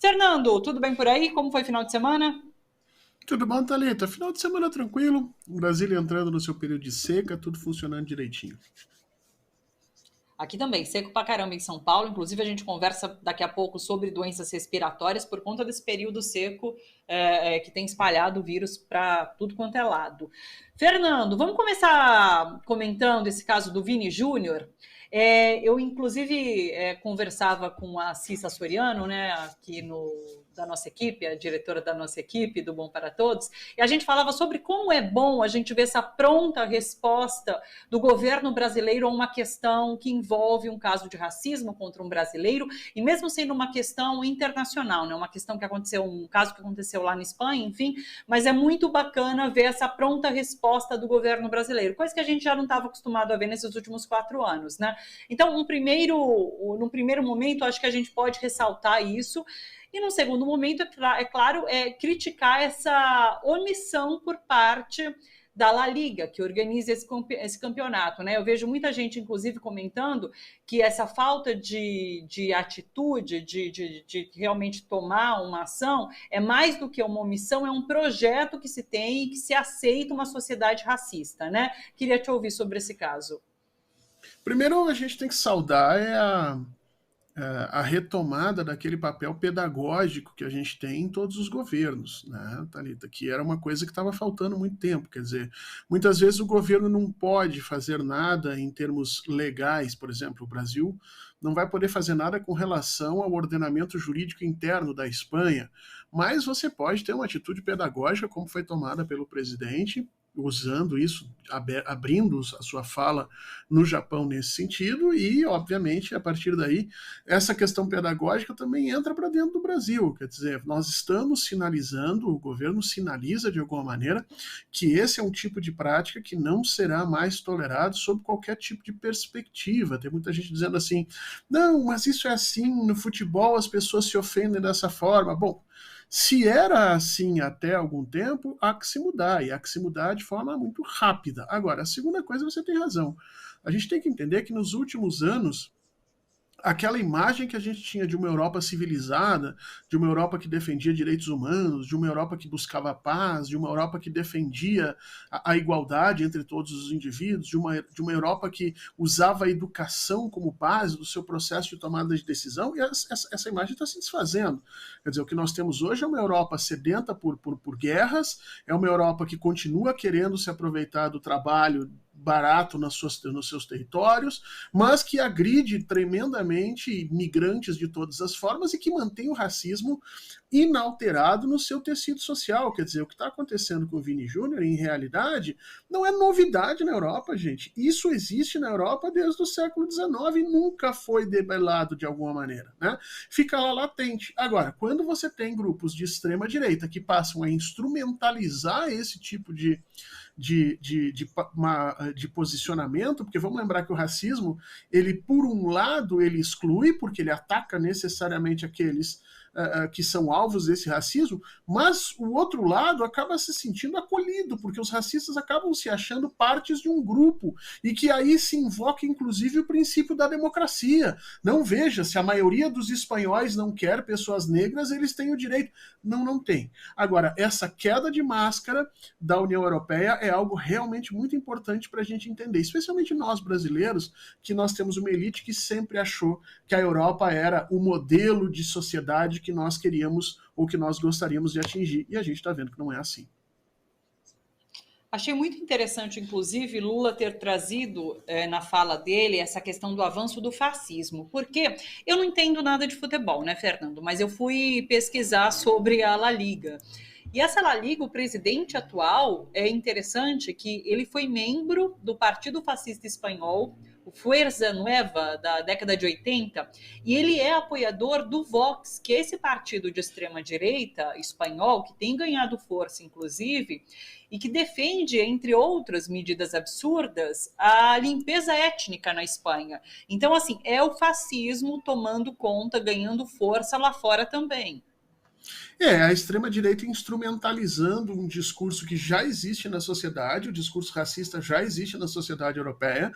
Fernando, tudo bem por aí? Como foi o final de semana? Tudo bom, Thalita? Final de semana tranquilo. O Brasília entrando no seu período de seca, tudo funcionando direitinho. Aqui também, seco pra caramba em São Paulo. Inclusive, a gente conversa daqui a pouco sobre doenças respiratórias por conta desse período seco que tem espalhado o vírus para tudo quanto é lado. Fernando, vamos começar comentando esse caso do Vini Júnior. Eu, inclusive, conversava com a Cissa Soriano, né, aqui da nossa equipe, a diretora da nossa equipe, do Bom para Todos, e a gente falava sobre como é bom a gente ver essa pronta resposta do governo brasileiro a uma questão que envolve um caso de racismo contra um brasileiro, e mesmo sendo uma questão internacional, né, uma questão que aconteceu, um caso que aconteceu lá na Espanha, enfim, mas é muito bacana ver essa pronta resposta do governo brasileiro, coisa que a gente já não estava acostumado a ver nesses últimos 4 anos, né? Então, num primeiro momento, acho que a gente pode ressaltar isso. E no segundo momento, é claro, criticar essa omissão por parte da La Liga, que organiza esse campeonato, né? Eu vejo muita gente, inclusive, comentando que essa falta de atitude, de realmente tomar uma ação, é mais do que uma omissão, é um projeto que se tem e que se aceita uma sociedade racista, né? Queria te ouvir sobre esse caso. Primeiro, a gente tem que saudar a retomada daquele papel pedagógico que a gente tem em todos os governos, né, Thalita? Que era uma coisa que estava faltando muito tempo. Quer dizer, muitas vezes o governo não pode fazer nada em termos legais, por exemplo, o Brasil não vai poder fazer nada com relação ao ordenamento jurídico interno da Espanha, mas você pode ter uma atitude pedagógica, como foi tomada pelo presidente, usando isso, abrindo a sua fala no Japão nesse sentido, e, obviamente, a partir daí, essa questão pedagógica também entra para dentro do Brasil. Quer dizer, nós estamos sinalizando, o governo sinaliza de alguma maneira, que esse é um tipo de prática que não será mais tolerado sob qualquer tipo de perspectiva. Tem muita gente dizendo assim, não, mas isso é assim, no futebol as pessoas se ofendem dessa forma. Bom, se era assim até algum tempo, há que se mudar, e há que se mudar de forma muito rápida. Agora, a segunda coisa, você tem razão. A gente tem que entender que nos últimos anos, aquela imagem que a gente tinha de uma Europa civilizada, de uma Europa que defendia direitos humanos, de uma Europa que buscava paz, de uma Europa que defendia a igualdade entre todos os indivíduos, de uma Europa que usava a educação como base do seu processo de tomada de decisão, e essa imagem está se desfazendo. Quer dizer, o que nós temos hoje é uma Europa sedenta por guerras, é uma Europa que continua querendo se aproveitar do trabalho barato nos seus territórios, mas que agride tremendamente migrantes de todas as formas e que mantém o racismo inalterado no seu tecido social. Quer dizer, o que está acontecendo com o Vini Júnior, em realidade, não é novidade na Europa, gente. Isso existe na Europa desde o século XIX e nunca foi debelado de alguma maneira, né? Fica lá latente. Agora, quando você tem grupos de extrema direita que passam a instrumentalizar esse tipo de posicionamento, porque vamos lembrar que o racismo, ele, por um lado, ele exclui, porque ele ataca necessariamente aqueles que são alvos desse racismo, mas o outro lado acaba se sentindo acolhido, porque os racistas acabam se achando partes de um grupo, e que aí se invoca, inclusive, o princípio da democracia. Não, veja, se a maioria dos espanhóis não quer pessoas negras, eles têm o direito. Não, não tem. Agora, essa queda de máscara da União Europeia é algo realmente muito importante para a gente entender, especialmente nós brasileiros, que nós temos uma elite que sempre achou que a Europa era o modelo de sociedade que nós queríamos ou que nós gostaríamos de atingir, e a gente está vendo que não é assim. Achei muito interessante, inclusive, Lula ter trazido na fala dele essa questão do avanço do fascismo, porque eu não entendo nada de futebol, né, Fernando? Mas eu fui pesquisar sobre a La Liga. E essa La Liga, o presidente atual, é interessante que ele foi membro do Partido Fascista Espanhol, o Fuerza Nueva, da década de 80, e ele é apoiador do Vox, que é esse partido de extrema-direita espanhol, que tem ganhado força, inclusive, e que defende, entre outras medidas absurdas, a limpeza étnica na Espanha. Então, assim, é o fascismo tomando conta, ganhando força lá fora também. A extrema-direita instrumentalizando um discurso que já existe na sociedade, o discurso racista já existe na sociedade europeia,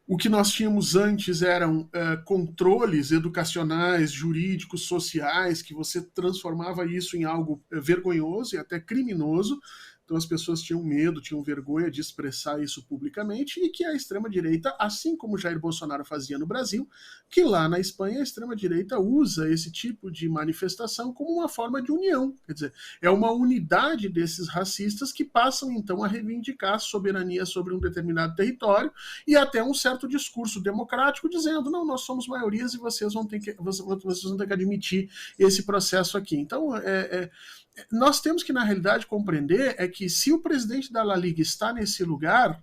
O que nós tínhamos antes eram controles educacionais, jurídicos, sociais, que você transformava isso em algo vergonhoso e até criminoso. Então as pessoas tinham medo, tinham vergonha de expressar isso publicamente, e que a extrema-direita, assim como Jair Bolsonaro fazia no Brasil, que lá na Espanha a extrema-direita usa esse tipo de manifestação como uma forma de união. Quer dizer, é uma unidade desses racistas que passam então a reivindicar soberania sobre um determinado território e até um certo discurso democrático dizendo, não, nós somos maiorias e vocês vão ter que admitir esse processo aqui. Então, nós temos que, na realidade, compreender que se o presidente da La Liga está nesse lugar,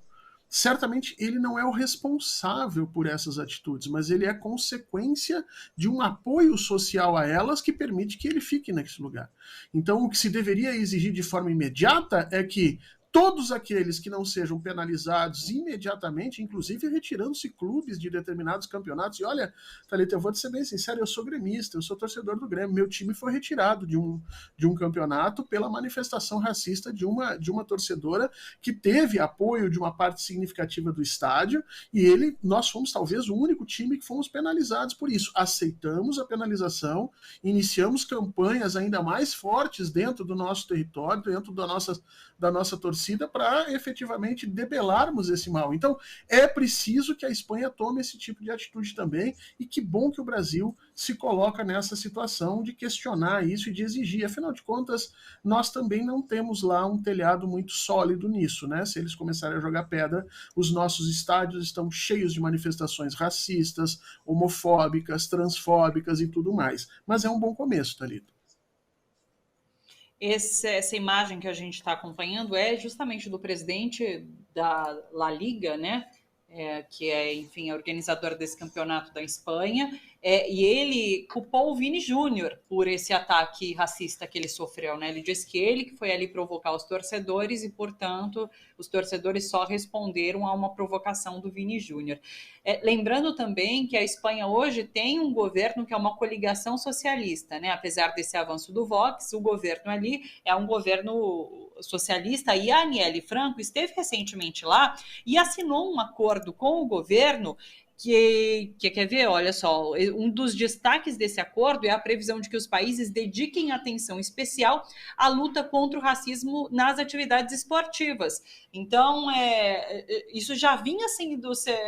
certamente ele não é o responsável por essas atitudes, mas ele é consequência de um apoio social a elas que permite que ele fique nesse lugar. Então, o que se deveria exigir de forma imediata é que todos aqueles que não sejam penalizados imediatamente, inclusive retirando-se clubes de determinados campeonatos. E olha, Thalita, eu vou te ser bem sincero, eu sou gremista, eu sou torcedor do Grêmio, meu time foi retirado de um campeonato pela manifestação racista de uma torcedora que teve apoio de uma parte significativa do estádio, e nós fomos talvez o único time que fomos penalizados por isso. Aceitamos a penalização, iniciamos campanhas ainda mais fortes dentro do nosso território, dentro da nossa torcida, para efetivamente debelarmos esse mal. Então, é preciso que a Espanha tome esse tipo de atitude também, e que bom que o Brasil se coloca nessa situação de questionar isso e de exigir. Afinal de contas, nós também não temos lá um telhado muito sólido nisso, né? Se eles começarem a jogar pedra, os nossos estádios estão cheios de manifestações racistas, homofóbicas, transfóbicas e tudo mais. Mas é um bom começo, Thalita. Essa imagem que a gente está acompanhando é justamente do presidente da La Liga, né? Que é, enfim, organizador desse campeonato da Espanha, e ele culpou o Vini Júnior por esse ataque racista que ele sofreu, né? Ele disse que ele que foi ali provocar os torcedores e, portanto, os torcedores só responderam a uma provocação do Vini Júnior. Lembrando também que a Espanha hoje tem um governo que é uma coligação socialista, né? Apesar desse avanço do Vox, o governo ali é um governo socialista, e a Aniele Franco esteve recentemente lá e assinou um acordo com o governo que quer ver, olha só, um dos destaques desse acordo é a previsão de que os países dediquem atenção especial à luta contra o racismo nas atividades esportivas. Então, isso já vinha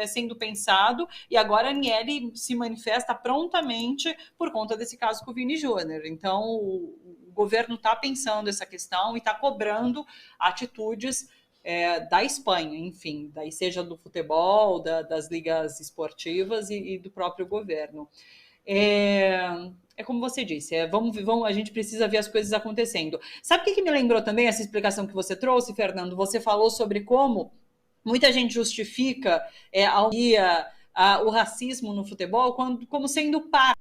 sendo pensado, e agora a Aniele se manifesta prontamente por conta desse caso com o Vini Júnior. Então, o governo está pensando essa questão e está cobrando atitudes da Espanha, enfim, daí seja do futebol, das ligas esportivas e do próprio governo. É como você disse, a gente precisa ver as coisas acontecendo. Sabe o que me lembrou também essa explicação que você trouxe, Fernando? Você falou sobre como muita gente justifica o racismo no futebol como sendo parte,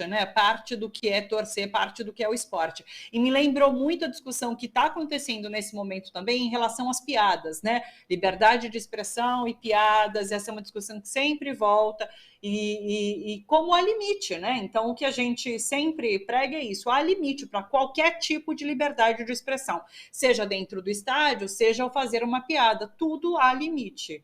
né? Parte do que é torcer, parte do que é o esporte. E me lembrou muito a discussão que está acontecendo nesse momento também em relação às piadas, né? Liberdade de expressão e piadas, essa é uma discussão que sempre volta, e como há limite, né? Então, o que a gente sempre prega é isso: há limite para qualquer tipo de liberdade de expressão, seja dentro do estádio, seja ao fazer uma piada, tudo há limite.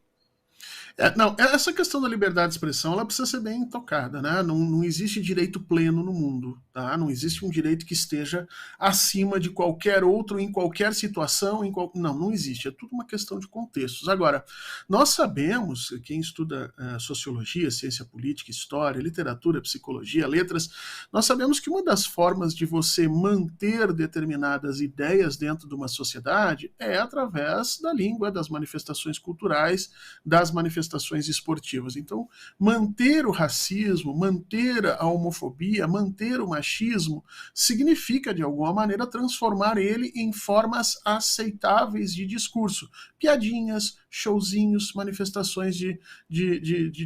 Não, essa questão da liberdade de expressão, ela precisa ser bem tocada, né? Não existe direito pleno no mundo, tá? Não existe um direito que esteja acima de qualquer outro, em qualquer situação, não existe. É tudo uma questão de contextos. Agora, nós sabemos, quem estuda sociologia, ciência política, história, literatura, psicologia, letras, nós sabemos que uma das formas de você manter determinadas ideias dentro de uma sociedade é através da língua, das manifestações culturais, das manifestações esportivas. Então, manter o racismo, manter a homofobia, manter o machismo, significa, de alguma maneira, transformar ele em formas aceitáveis de discurso. Piadinhas, showzinhos, manifestações de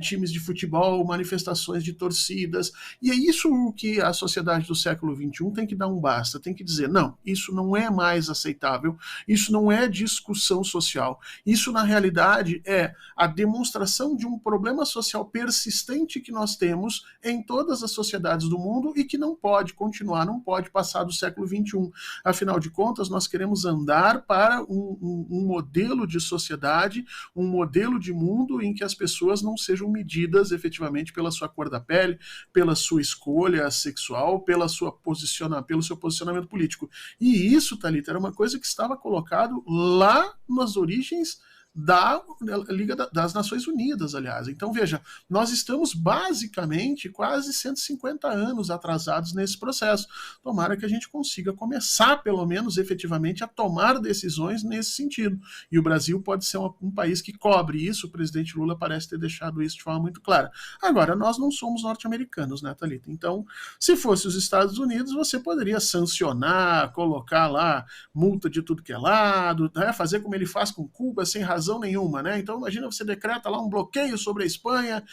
times de futebol, manifestações de torcidas. E é isso que a sociedade do século XXI tem que dar um basta, tem que dizer, não, isso não é mais aceitável, isso não é discussão social. Isso, na realidade, é a demonstração de um problema social persistente que nós temos em todas as sociedades do mundo e que não pode continuar, não pode passar do século XXI. Afinal de contas, nós queremos andar para um modelo de sociedade sociedade, um modelo de mundo em que as pessoas não sejam medidas efetivamente pela sua cor da pele, pela sua escolha sexual, pelo seu posicionamento político. E isso, Thalita, era uma coisa que estava colocado lá nas origens da Liga das Nações Unidas, aliás. Então, veja, nós estamos basicamente quase 150 anos atrasados nesse processo. Tomara que a gente consiga começar, pelo menos, efetivamente, a tomar decisões nesse sentido. E o Brasil pode ser um país que cobre isso, o presidente Lula parece ter deixado isso de forma muito clara. Agora, nós não somos norte-americanos, né, Thalita? Então, se fosse os Estados Unidos, você poderia sancionar, colocar lá multa de tudo que é lado, né, fazer como ele faz com Cuba, sem razão nenhuma, né? Então imagina, você decreta lá um bloqueio sobre a Espanha,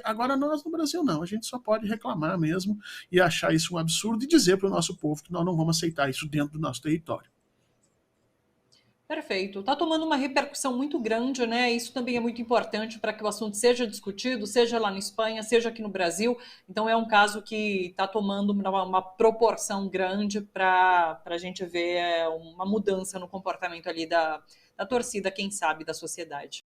agora nós no Brasil não, a gente só pode reclamar mesmo e achar isso um absurdo e dizer para o nosso povo que nós não vamos aceitar isso dentro do nosso território. Perfeito. Está tomando uma repercussão muito grande, né? Isso também é muito importante para que o assunto seja discutido, seja lá na Espanha, seja aqui no Brasil. Então, é um caso que está tomando uma proporção grande para a gente ver uma mudança no comportamento ali da torcida, quem sabe, da sociedade.